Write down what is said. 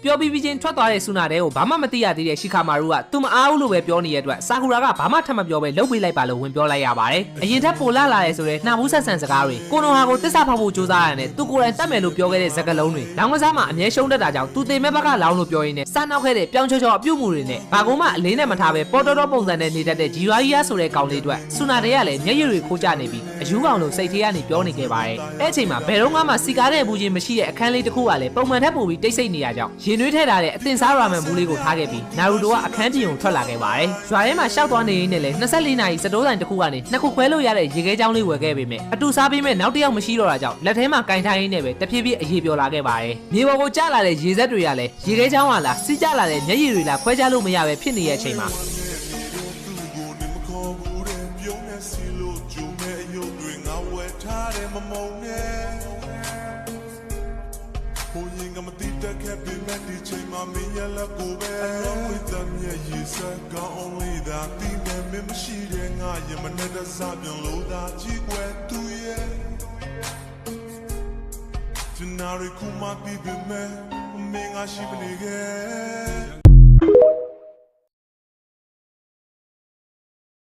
ပြောပြီးပြီးချင်းထွက်သွားတဲ့ဆူနာတဲ့ကိုဘာမှမသိရသေးတဲ့ရှီခါမာရုကသူမအားဘူးလို့ပဲပြောနေတဲ့အတွက်ဆာကူရာကဘာမှထပ်မပြောပဲလှုပ်ပေးလိုက်ပါလို့ဝင်ပြောလိုက်ရပါတယ်အရင်ထက်ပိုလာလာတယ်ဆိုတဲ့နှာဘူးဆက်ဆန်စကားတွေကိုနိုဟာကိုတစ္ဆာဖောက်ဖို့ကြိုးစားရတယ်သူကိုယ်တိုင်တတ်မယ်လို့ပြောခဲ့တဲ့စကားလုံးတွေလောင်းကစားမှာအမြဲရှုံးတတ်တာကြောင့်သူတင်မဲ့ဘက်ကလောင်းလို့ပြောရင်းနဲ့စနောက်ခဲ့တဲ့ပြောင်းချောချောအပြုတ်မှုတွေနဲ့ဘာကုန်းမှအလေးနဲ့မထားပဲပေါ်တော်တော်ပုံစံနဲ့နေတတ်တဲ့ဂျီရွာကြီးရဆိုတဲ့ကောင်လေးအတွက်ဆူနာတဲ့ကလည်းမျက်ရည်တွေခိုးကျနေပြီးအယူကောင်လိုစိတ်ထဲကနေပြောနေခဲ့ပါတယ်အဲ့အချိန်မှာဘယ်တော့မှစီကားတဲ့ဘူးချင်းမရှိတဲ့အခန်းလေးတစ်ခုကလည်းပုံမှန်ထက်ပိုပြီးတိတ်ဆိတ်နေရကြောင်းရင်နှွေးထဲထားတဲ့အသင်စားရာမန်ဘူးလေးကိုထားခဲ့ပြီးနာရူတိုကအခန်းပြင်ကိုထွက်လာခဲ့ပါတယ်ရွာထဲမှာရှောက်သွားနေရင်းနဲ့လည်း24နာရီစတိုးဆိုင်တစ်ခုကနေနှစ်ခုခွဲလို့ရတဲ့ရေခဲချောင်းလေးဝယ်ခဲ့ပေမဲ့အတူစားပြီးမဲ့နောက်တစ်ယောက်မရှိတော့တာကြောင့်လက်ထဲမှာကင်ထိုင်းရင်းနဲ့ပဲတဖြည်းဖြည်းအရေးပြောလာခဲ့ပါတယ်မြေပေါ်ကိုကျလာတဲ့ရေစက်တွေကလည်းရေခဲချောင်းကလာစီးကျလာတဲ့မျက်ရည်တွေလာခွဲခြားလို့မရပဲဖြစ်နေတဲ့အချိန်မှာTonight, come on, baby, man. Ming, I should be